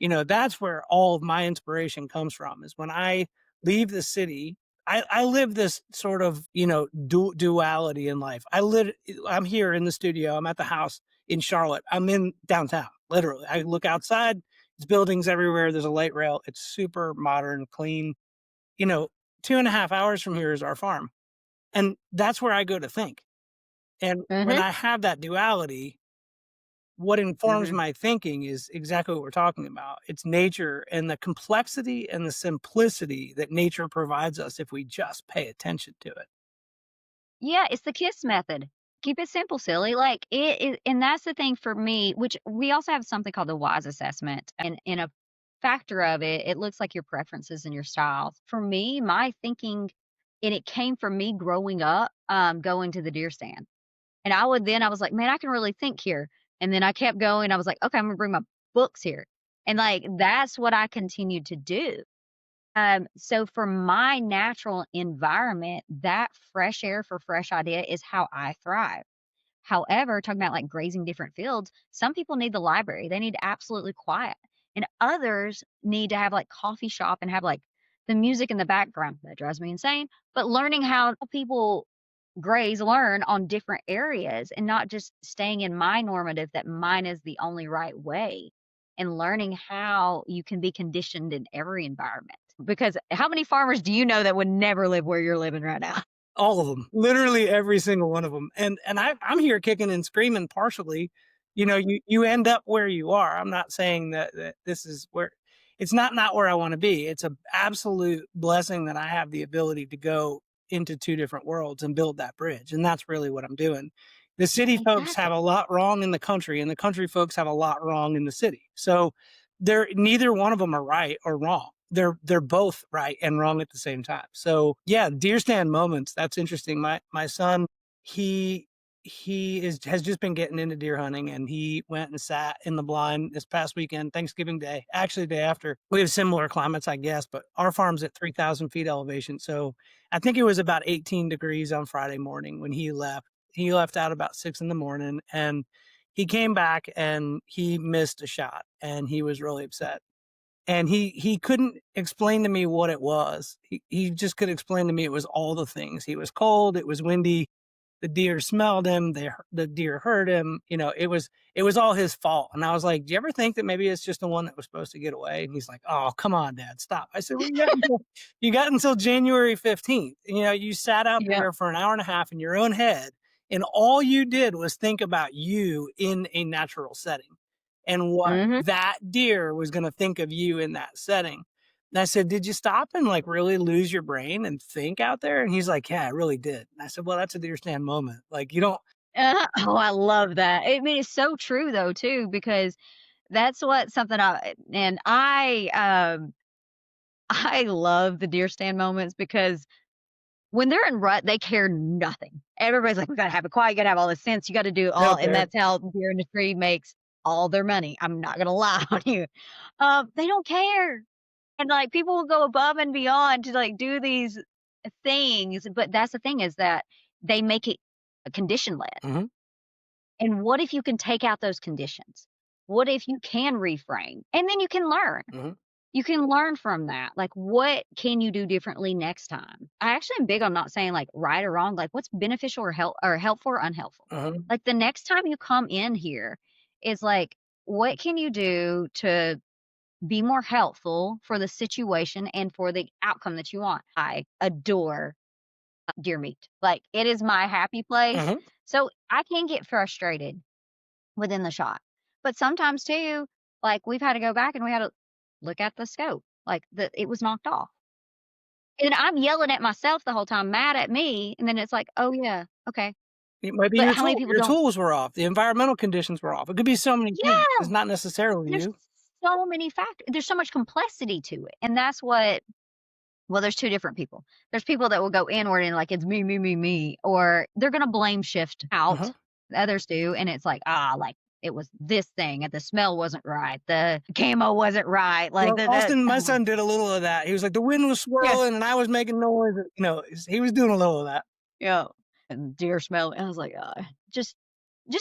That's where all of my inspiration comes from is when I leave the city. I live this sort of, duality in life. I'm here in the studio. I'm at the house in Charlotte. I'm in downtown, literally. I look outside, there's buildings everywhere. There's a light rail. It's super modern, clean. You know, 2.5 hours from here is our farm. And that's where I go to think. And when Mhm. I have that duality, what informs Mhm. my thinking is exactly what we're talking about. It's nature and the complexity and the simplicity that nature provides us if we just pay attention to it. Yeah, it's the KISS method. Keep it simple, silly. Like and that's the thing for me, which we also have something called the WISE assessment. And in a factor of it, it looks like your preferences and your styles. For me, my thinking, and it came from me growing up, going to the deer stand. And I was like, "Man, I can really think here." And then I kept going. I was like, "Okay, I'm gonna bring my books here." And, like, that's what I continued to do. So for my natural environment, that fresh air for fresh idea is how I thrive. However, talking about, like, grazing different fields, some people need the library. They need absolutely quiet, and others need to have, like, coffee shop and have, like, the music in the background. That drives me insane. But learning how people learn on different areas and not just staying in my normative that mine is the only right way and learning how you can be conditioned in every environment. Because how many farmers do you know that would never live where you're living right now? All of them, literally every single one of them. And I'm here kicking and screaming partially. You end up where you are. I'm not saying that this is where it's not where I want to be. It's a absolute blessing that I have the ability to go into two different worlds and build that bridge. And that's really what I'm doing. The city folks have Exactly. a lot wrong in the country, and the country folks have a lot wrong in the city. So they're neither one of them are right or wrong. They're both right and wrong at the same time. So yeah, deer stand moments. That's interesting. My son he has just been getting into deer hunting, and he went and sat in the blind this past weekend, Thanksgiving Day, actually the day after. We have similar climates, I guess, but our farm's at 3,000 feet elevation. So I think it was about 18 degrees on Friday morning when he left. He left out about 6 in the morning, and he came back and he missed a shot, and he was really upset. And he couldn't explain to me what it was. He just could explain to me it was all the things. He was cold, it was windy, the deer smelled him, the deer heard him, it was all his fault. And I was like, "Do you ever think that maybe it's just the one that was supposed to get away?" And he's like, "Oh, come on, dad, stop." I said, "Well, you got until January 15th. You sat out Yeah. there for an hour and a half in your own head, and all you did was think about you in a natural setting and what Mhm. that deer was going to think of you in that setting." And I said, "Did you stop and like really lose your brain and think out there?" And he's like, "Yeah, I really did." And I said, "Well, that's a deer stand moment. Like you don't." Oh, I love that. I mean, it's so true though too, because that's what something I love the deer stand moments because when they're in rut, they care nothing. Everybody's like, "We gotta have it quiet, you gotta have all this sense, you gotta do They all," don't and care. that's how the deer industry makes all their money. I'm not gonna lie on you. They don't care. And, like, people will go above and beyond to, like, do these things, but that's the thing is that they make it condition led. Mhm, And what if you can take out those conditions? What if you can reframe? And then you can learn. mhm, You can learn from that. Like, what can you do differently next time? I actually am big on not saying like right or wrong, like what's beneficial or helpful or unhelpful. mhm. Like the next time you come in here is like, what can you do to be more helpful for the situation and for the outcome that you want? I adore deer meat. Like it is my happy place. Mhm, So I can get frustrated within the shot. But sometimes too, like we've had to go back and we had to look at the scope. Like it was knocked off. And I'm yelling at myself the whole time, mad at me. And then it's like, oh yeah, okay. It might be But your how many tool people your don't? tools were off, the environmental conditions were off. It could be so many things. Yeah. It's not necessarily There's you. so many factors. There's so much complexity to it. And that's what well, there's 2 different people. There's people that will go inward and like, "It's me, me, me, me," or they're gonna blame shift out. Uh-huh. Others do, and it's like, like, "It was this thing, and the smell wasn't right, the camo wasn't right," like, Well, that Austin, my oh, son did a little of that. He was like, "The wind was yeah, swirling and I was making noise," he was doing a little of that. yeah, and deer smell I was like, just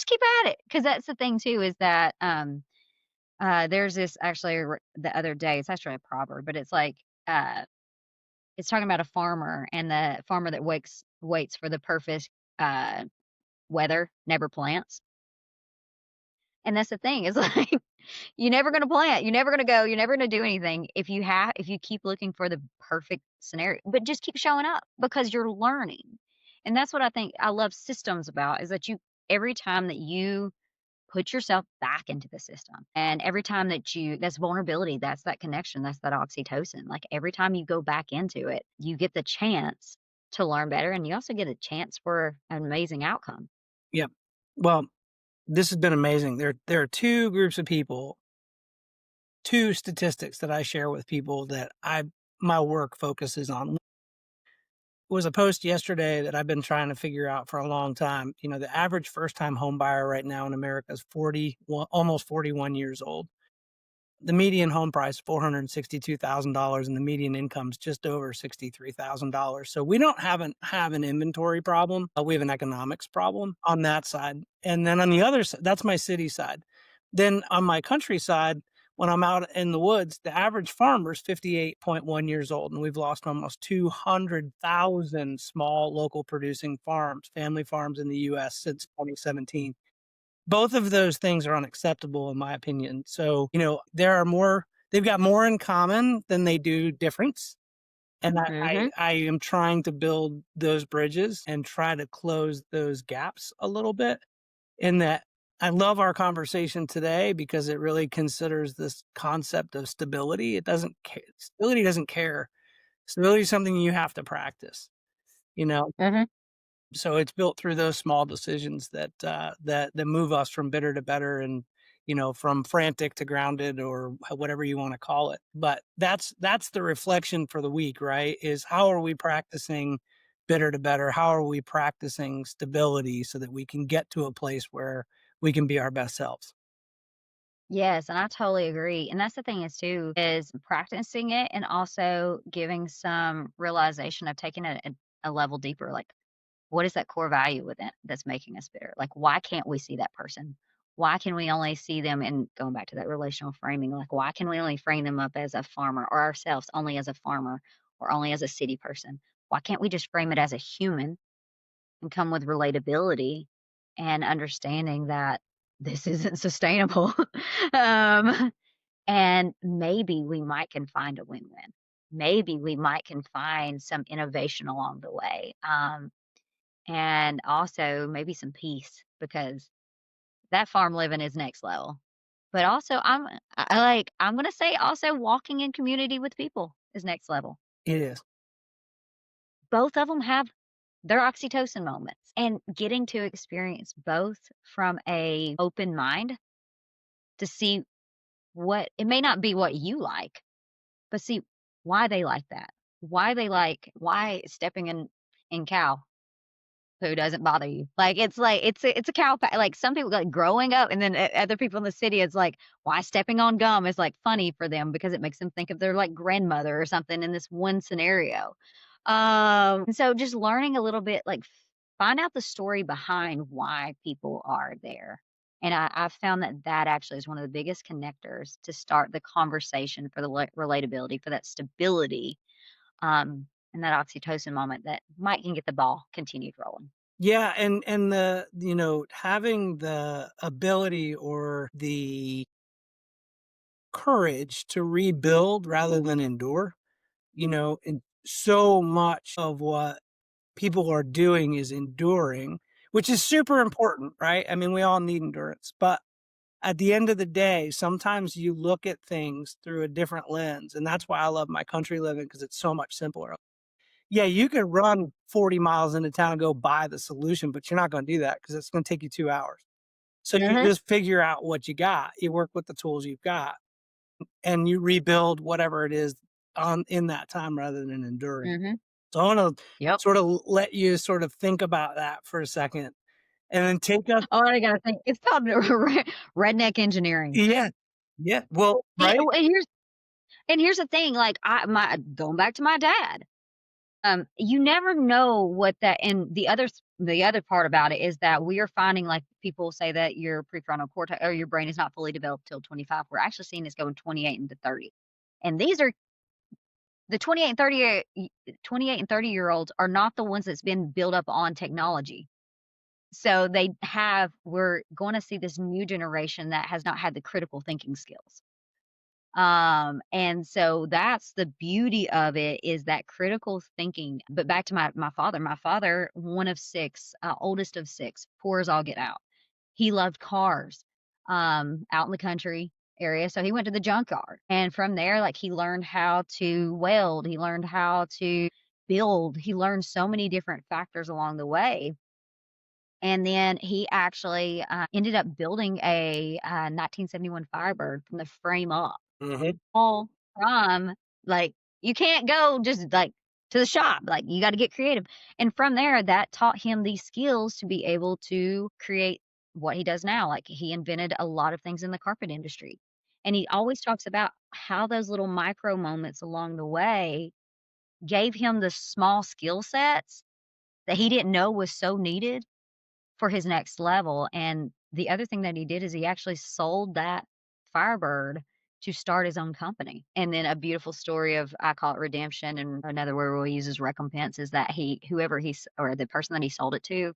keep at it, because that's the thing too is that, there's this actually the other day, it's actually a proverb, but it's like, uh it's talking about a farmer and the farmer that waits for the perfect, uh, weather, never plants. And that's the thing, is like, you're never gonna plant, you're never gonna go, you're never gonna do anything if you keep looking for the perfect scenario, but just keep showing up because you're learning. And that's what I think I love systems about, is that you every time that you put yourself back into the system. And every time that that's vulnerability, that's that connection, that's that oxytocin. Like every time you go back into it, you get the chance to learn better and you also get a chance for an amazing outcome. Yep. Well, this has been amazing. There are 2 groups of people, 2 statistics that I share with people that my work focuses on. Was a post yesterday that I've been trying to figure out for a long time. The average first-time home buyer right now in America is 41, almost 41 years old. The median home price, $462,000, and the median income is just over $63,000. So we don't have an inventory problem. We have an economics problem on that side. And then on the other side, that's my city side. Then on my countryside, when I'm out in the woods, the average farmer is 58.1 years old, and we've lost almost 200,000 small local producing farms, family farms in the US since 2017. Both of those things are unacceptable in my opinion. So, they've got more in common than they do difference. And Mhm. I am trying to build those bridges and try to close those gaps a little bit. In that I love our conversation today because it really considers this concept of stability. It doesn't care. Stability doesn't care. Stability is something you have to practice, you know? Mhm. So it's built through those small decisions that move us from bitter to better, and from frantic to grounded, or whatever you want to call it. But that's the reflection for the week, right? Is how are we practicing bitter to better? How are we practicing stability so that we can get to a place where we can be our best selves? Yes, and I totally agree. And that's the thing is too, is practicing it and also giving some realization of taking it a level deeper. Like, what is that core value with it that's making us bitter? Like, why can't we see that person? Why can we only see them, and going back to that relational framing, like why can we only frame them up as a farmer, or ourselves only as a farmer, or only as a city person? Why can't we just frame it as a human and come with relatability and understanding that this isn't sustainable? um, and maybe we might can find a win-win. Maybe we might can find some innovation along the way. And also maybe some peace because that farm living is next level. But also, I'm gonna say also walking in community with people is next level. It is. Both of them have their oxytocin moments, and getting to experience both from a open mind to see what it may not be what you like, but see why they like that. Why stepping in cow who doesn't bother you. Like, it's a cow pa like, some people, like, growing up and then other people in the city, it's like, why stepping on gum is, like, funny for them because it makes them think of their, like, grandmother or something in this one scenario. And so just learning a little bit, like, find out the story behind why people are there. And I've found that that actually is one of the biggest connectors to start the conversation for the relatability, for that stability, and that oxytocin moment that might can get the ball continued rolling. Yeah, and the having the ability or the courage to rebuild rather than endure, and so much of what people are doing is enduring, which is super important, right? I mean, we all need endurance, but at the end of the day, sometimes you look at things through a different lens, and that's why I love my country living because it's so much simpler. Yeah, you could run 40 miles into town and go buy the solution, but you're not gonna do that because it's gonna take you 2 hours. So you Mhm, just figure out what you got. You work with the tools you've got, and you rebuild whatever it is on in that time rather than enduring. mhm. So I wanna Yep. sort of let you sort of think about that for a second, and then take us. Oh, I gotta think. It's called redneck engineering. Yeah. Yeah, well, And right? here's the thing, like, I my going back to my dad, you never know what that and the other part about it is that we are finding, like, people say that your prefrontal cortex or your brain is not fully developed till 25. We're actually seeing this going 28 into 30. And these are the 28 and 30-year-olds are not the ones that's been built up on technology. So we're gonna see this new generation that has not had the critical thinking skills. And so that's the beauty of it is that critical thinking. But back to my father, one of 6, oldest of 6, poor as all get out. He loved cars, out in the country area, so he went to the junkyard, and from there, like, he learned how to weld, he learned how to build, he learned so many different factors along the way, and then he actually, ended up building a, 1971 Firebird from the frame up, Mhm. all from, like, you can't go just, like, to the shop, like, you gotta get creative, and from there, that taught him these skills to be able to create what he does now, like, he invented a lot of things in the carpet industry, and he always talks about how those little micro moments along the way gave him the small skill sets that he didn't know was so needed for his next level, and the other thing that he did is he actually sold that Firebird to start his own company, and then a beautiful story of I call it redemption, and another word we use is recompense, is that or the person that he sold it to,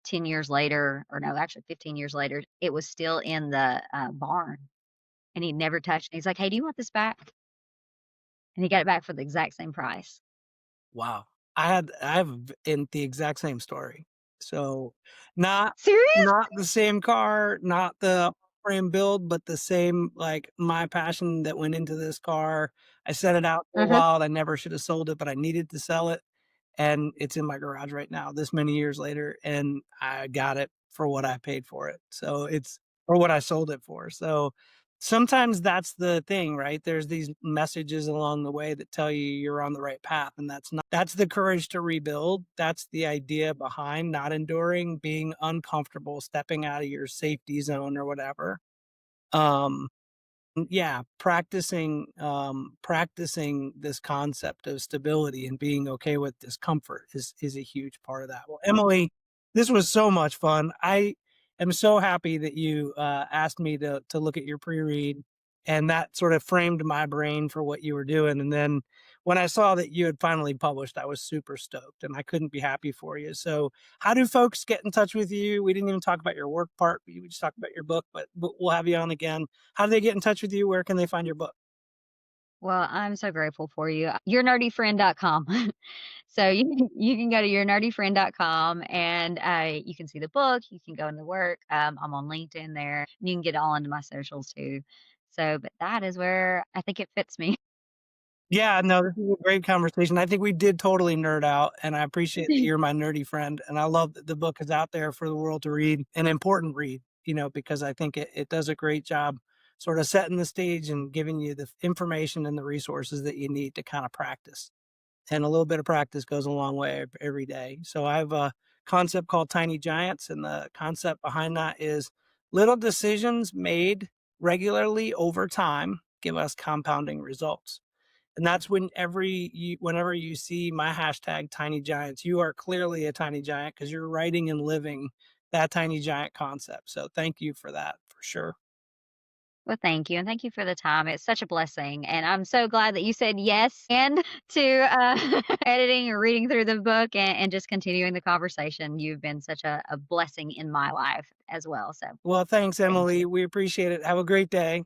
10 years later, or no, actually 15 years later, it was still in the, barn, and he'd never touched it. He's like, "Hey, do you want this back?" And he got it back for the exact same price. Wow. I have in the exact same story. So, not Serious? not the same car, not the frame build, but the same, like, my passion that went into this car. I set it out for a Mhm. while, I never should have sold it, but I needed to sell it, and it's in my garage right now this many years later, and I got it for what I paid for it. So, it's or what I sold it for. So, Sometimes that's the thing, right? There's these messages along the way that tell you you're on the right path, and that's the courage to rebuild. That's the idea behind not enduring, being uncomfortable, stepping out of your safety zone or whatever. Um, yeah, practicing this concept of stability and being okay with discomfort is a huge part of that. Well, Emily, this was so much fun. I am so happy that you asked me to look at your pre-read, and that sort of framed my brain for what you were doing. And then when I saw that you had finally published, I was super stoked, and I couldn't be happy for you. So, how do folks get in touch with you? We didn't even talk about your work part. We just talked about your book, but we'll have you on again. How do they get in touch with you? Where can they find your book? Well, I'm so grateful for you. Yournerdyfriend.com. So you can go to yournerdyfriend.com and you can see the book, you can go into work. I'm on LinkedIn there. You can get all into my socials too. So, but that is where I think it fits me. Yeah, no, this is a great conversation. I think we did totally nerd out, and I appreciate that you're my nerdy friend. And I love that the book is out there for the world to read, an important read, because I think it does a great job sort of setting the stage and giving you the information and the resources that you need to kind of practice. And a little bit of practice goes a long way every day. So I have a concept called tiny giants, and the concept behind that is little decisions made regularly over time give us compounding results. And that's whenever you see my hashtag tiny giants, you are clearly a tiny giant because you're writing and living that tiny giant concept. So thank you for that for sure. Well, thank you. And thank you for the time. It's such a blessing. And I'm so glad that you said yes and to editing or reading through the book and just continuing the conversation. You've been such a blessing in my life as well. So Well, thanks, thank you. Emily. We appreciate it. Have a great day.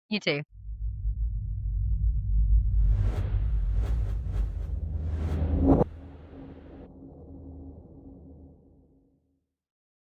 You too.